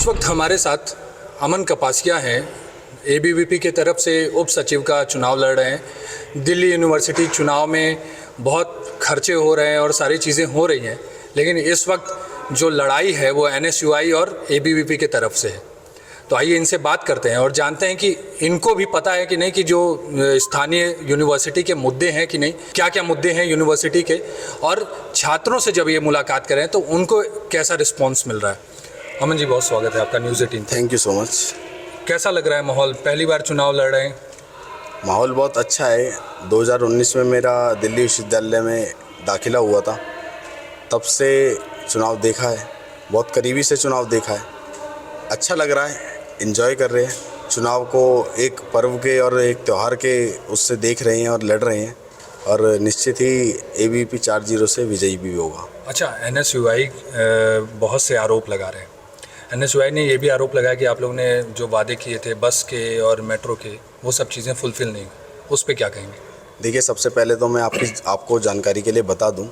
इस वक्त हमारे साथ अमन कपासिया हैं, एबीवीपी के तरफ से उप सचिव का चुनाव लड़ रहे हैं। दिल्ली यूनिवर्सिटी चुनाव में बहुत खर्चे हो रहे हैं और सारी चीज़ें हो रही हैं, लेकिन इस वक्त जो लड़ाई है वो एनएसयूआई और एबीवीपी के तरफ से है। तो आइए इनसे बात करते हैं और जानते हैं कि इनको भी पता है कि नहीं कि जो स्थानीय यूनिवर्सिटी के मुद्दे हैं कि नहीं, क्या क्या मुद्दे हैं यूनिवर्सिटी के, और छात्रों से जब ये मुलाकात करें तो उनको कैसा रिस्पॉन्स मिल रहा है। अमन जी, बहुत स्वागत है आपका news 18। Thank you so much. कैसा लग रहा है माहौल? पहली बार चुनाव लड़ रहे हैं। माहौल बहुत अच्छा है। 2019 में मेरा दिल्ली विश्वविद्यालय में दाखिला हुआ था, तब से चुनाव देखा है, बहुत करीबी से चुनाव देखा है। अच्छा लग रहा है, एंजॉय कर रहे हैं चुनाव को, एक पर्व के और एक त्यौहार के उससे देख रहे हैं और लड़ रहे हैं, और निश्चित ही एबीवीपी 4-0 से विजयी भी होगा। अच्छा, एनएसयूआई बहुत से आरोप लगा रहे हैं। एनएसयूआई ने ये भी आरोप लगाया कि आप लोगों ने जो वादे किए थे बस के और मेट्रो के, वो सब चीज़ें फुलफ़िल नहीं हुई। उस पर क्या कहेंगे? देखिए, सबसे पहले तो मैं आपको जानकारी के लिए बता दूं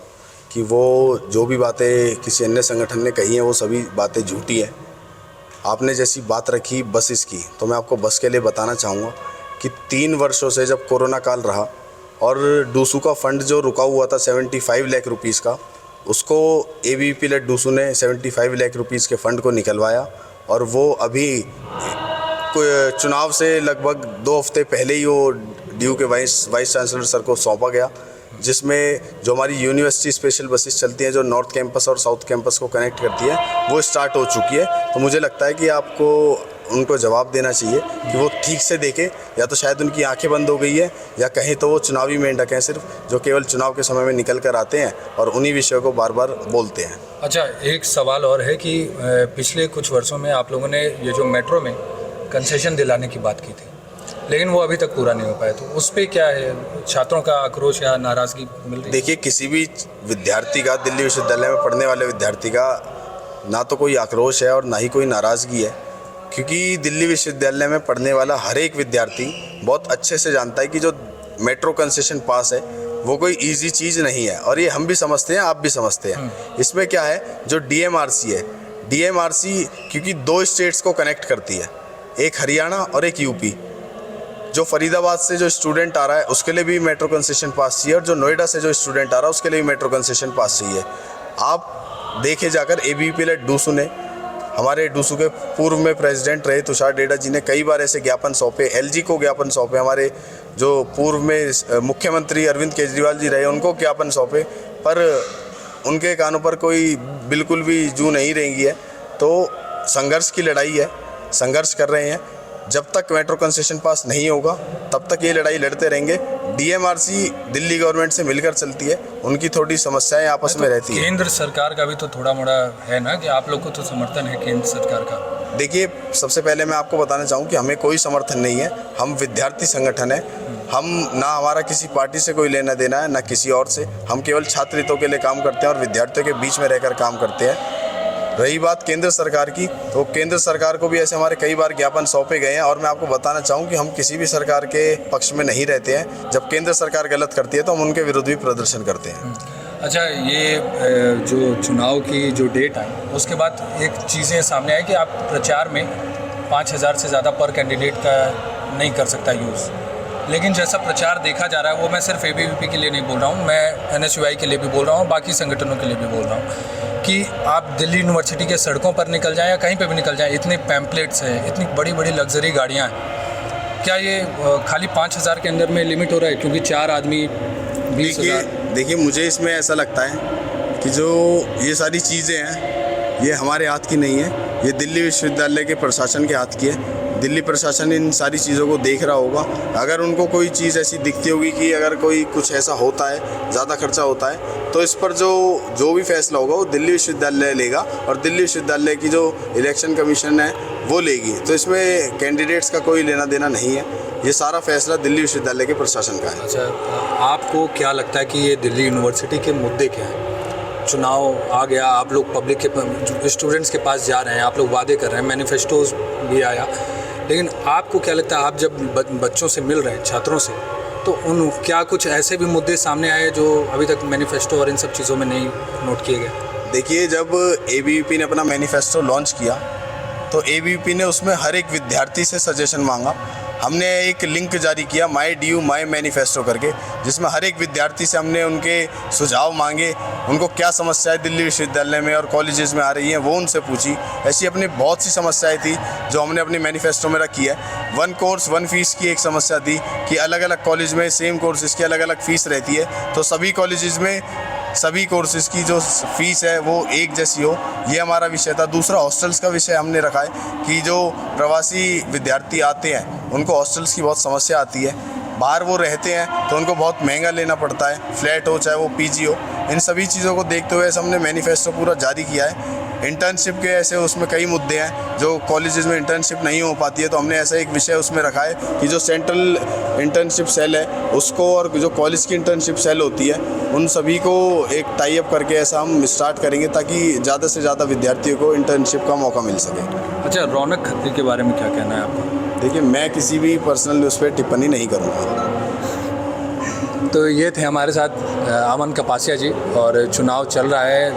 कि वो जो भी बातें किसी अन्य संगठन ने कही हैं वो सभी बातें झूठी हैं। आपने जैसी बात रखी बसेस की, तो मैं आपको बस के लिए बताना चाहूँगा कि 3 वर्षों से जब कोरोना काल रहा और डूसू का फंड जो रुका हुआ था 75 लाख रुपीज़ का, उसको एबीवीपी लेड डूसू ने 75 लाख रुपीज़ के फ़ंड को निकलवाया, और वो अभी चुनाव से लगभग 2 हफ्ते पहले ही वो ड्यू के वाइस चांसलर सर को सौंपा गया, जिसमें जो हमारी यूनिवर्सिटी स्पेशल बसेस चलती हैं जो नॉर्थ कैंपस और साउथ कैंपस को कनेक्ट करती है, वो स्टार्ट हो चुकी है। तो मुझे लगता है कि आपको उनको जवाब देना चाहिए कि वो ठीक से देखें, या तो शायद उनकी आंखें बंद हो गई है, या कहीं तो वो चुनावी मेंढक हैं सिर्फ, जो केवल चुनाव के समय में निकल कर आते हैं और उन्हीं विषयों को बार बार बोलते हैं। अच्छा, एक सवाल और है कि पिछले कुछ वर्षों में आप लोगों ने ये जो मेट्रो में कंसेशन दिलाने की बात की थी, लेकिन वो अभी तक पूरा नहीं हो पाया, तो उस पर क्या है? छात्रों का आक्रोश या नाराज़गी मिल रही है? देखिए, किसी भी विद्यार्थी का, दिल्ली विश्वविद्यालय में पढ़ने वाले विद्यार्थी का ना तो कोई आक्रोश है और ना ही कोई नाराज़गी है, क्योंकि दिल्ली विश्वविद्यालय में पढ़ने वाला हर एक विद्यार्थी बहुत अच्छे से जानता है कि जो मेट्रो कंसेशन पास है वो कोई इजी चीज़ नहीं है, और ये हम भी समझते हैं, आप भी समझते हैं। इसमें क्या है, जो डीएमआरसी है, डीएमआरसी क्योंकि 2 स्टेट्स को कनेक्ट करती है, एक हरियाणा और एक यूपी। जो फरीदाबाद से जो स्टूडेंट आ रहा है उसके लिए भी मेट्रो कंसेशन पास चाहिए, और जो नोएडा से जो स्टूडेंट आ रहा है उसके लिए भी मेट्रो कंसेशन पास चाहिए। आप देखे जाकर एबीवीपी लेड डूसू ने, हमारे डूसू के पूर्व में प्रेसिडेंट रहे तुषार डेडा जी ने कई बार ऐसे ज्ञापन सौंपे, एलजी को ज्ञापन सौंपे, हमारे जो पूर्व में मुख्यमंत्री अरविंद केजरीवाल जी रहे उनको ज्ञापन सौंपे, पर उनके कानों पर कोई बिल्कुल भी जू नहीं रेंगी है। तो संघर्ष की लड़ाई है, संघर्ष कर रहे हैं। जब तक मेट्रो कंसेशन पास नहीं होगा तब तक ये लड़ाई लड़ते रहेंगे। डीएमआरसी दिल्ली गवर्नमेंट से मिलकर चलती है, उनकी थोड़ी समस्याएं आपस में रहती है। केंद्र सरकार का भी तो थोड़ा मोड़ा है ना, कि आप लोग को तो समर्थन है केंद्र सरकार का। देखिए, सबसे पहले मैं आपको बताना चाहूँ कि हमें कोई समर्थन नहीं है। हम विद्यार्थी संगठन है, हम ना हमारा किसी पार्टी से कोई लेना देना है ना किसी और से। हम केवल छात्र हितों के लिए काम करते हैं और विद्यार्थियों के बीच में रहकर काम करते हैं। रही बात केंद्र सरकार की, तो केंद्र सरकार को भी ऐसे हमारे कई बार ज्ञापन सौंपे गए हैं, और मैं आपको बताना चाहूँ कि हम किसी भी सरकार के पक्ष में नहीं रहते हैं। जब केंद्र सरकार गलत करती है तो हम उनके विरुद्ध भी प्रदर्शन करते हैं। अच्छा, ये जो चुनाव की जो डेट आई उसके बाद एक चीज़ें सामने आई कि आप प्रचार में 5000 से ज़्यादा पर कैंडिडेट का नहीं कर सकता यूज़, लेकिन जैसा प्रचार देखा जा रहा है वो मैं सिर्फ एबीवीपी के लिए नहीं बोल रहा हूँ, मैं एनएसयूआई के लिए भी बोल रहा हूँ, बाकी संगठनों के लिए भी बोल रहा हूँ कि आप दिल्ली यूनिवर्सिटी के सड़कों पर निकल जाएं या कहीं पे भी निकल जाएं, इतने पैम्पलेट्स हैं, इतनी बड़ी बड़ी लग्जरी गाड़ियाँ हैं, क्या ये खाली 5000 के अंदर में लिमिट हो रहा है? क्योंकि 4 आदमी 20,000। देखिए, मुझे इसमें ऐसा लगता है कि जो ये सारी चीज़ें हैं ये हमारे हाथ की नहीं है, ये दिल्ली विश्वविद्यालय के प्रशासन के हाथ की है। दिल्ली प्रशासन इन सारी चीज़ों को देख रहा होगा। अगर उनको कोई चीज़ ऐसी दिखती होगी कि अगर कोई कुछ ऐसा होता है, ज़्यादा खर्चा होता है, तो इस पर जो भी फैसला होगा वो दिल्ली विश्वविद्यालय लेगा, और दिल्ली विश्वविद्यालय की जो इलेक्शन कमीशन है वो लेगी। तो इसमें कैंडिडेट्स का कोई लेना देना नहीं है, ये सारा फैसला दिल्ली विश्वविद्यालय के प्रशासन का है। अच्छा, आपको क्या लगता है कि ये दिल्ली यूनिवर्सिटी के मुद्दे क्या हैं? चुनाव आ गया, आप लोग पब्लिक के स्टूडेंट्स के पास जा रहे हैं, आप लोग वादे कर रहे हैं, मैनिफेस्टोज भी आया, लेकिन आपको क्या लगता है, आप जब बच्चों से मिल रहे हैं, छात्रों से, तो उन क्या कुछ ऐसे भी मुद्दे सामने आए जो अभी तक मैनिफेस्टो और इन सब चीज़ों में नहीं नोट किए गए? देखिए, जब एबीवीपी ने अपना मैनिफेस्टो लॉन्च किया तो एबीवीपी ने उसमें हर एक विद्यार्थी से सजेशन मांगा। हमने एक लिंक जारी किया माई ड्यू माई मैनिफेस्टो करके, जिसमें हर एक विद्यार्थी से हमने उनके सुझाव मांगे, उनको क्या समस्याएं दिल्ली विश्वविद्यालय में और कॉलेजेस में आ रही हैं वो उनसे पूछी। ऐसी अपनी बहुत सी समस्याएं थी जो हमने अपनी मैनिफेस्टो में रखी है। 1 कोर्स 1 फीस की एक समस्या थी कि अलग अलग कॉलेज में सेम कोर्सेज़ की अलग अलग फ़ीस रहती है, तो सभी कॉलेजेस में सभी कोर्सेज़ की जो फ़ीस है वो एक जैसी हो, ये हमारा विषय था। दूसरा हॉस्टल्स का विषय हमने रखा है कि जो प्रवासी विद्यार्थी आते हैं उनको हॉस्टल्स की बहुत समस्या आती है, बाहर वो रहते हैं तो उनको बहुत महंगा लेना पड़ता है, फ्लैट हो चाहे वो पीजी हो। इन सभी चीज़ों को देखते हुए हमने मैनिफेस्टो पूरा जारी किया है। इंटर्नशिप के ऐसे उसमें कई मुद्दे हैं जो कॉलेजेस में इंटर्नशिप नहीं हो पाती है, तो हमने ऐसा एक विषय उसमें रखा है कि जो सेंट्रल इंटर्नशिप सेल है उसको और जो कॉलेज की इंटर्नशिप सेल होती है उन सभी को एक टाई अप करके ऐसा हम स्टार्ट करेंगे ताकि ज़्यादा से ज़्यादा विद्यार्थियों को इंटर्नशिप का मौका मिल सके। अच्छा, रौनक खत्री के बारे में क्या कहना है आपका? देखिए, मैं किसी भी पर्सनल न्यूज़ पर टिप्पणी नहीं करूँगा। तो ये थे हमारे साथ अमन कपासिया जी, और चुनाव चल रहा है,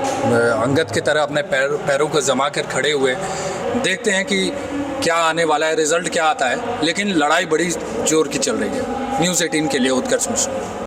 अंगद की तरह अपने पैरों को जमा कर खड़े हुए। देखते हैं कि क्या आने वाला है, रिज़ल्ट क्या आता है, लेकिन लड़ाई बड़ी जोर की चल रही है। न्यूज़ 18 के लिए उत्कर्ष मिश्रा।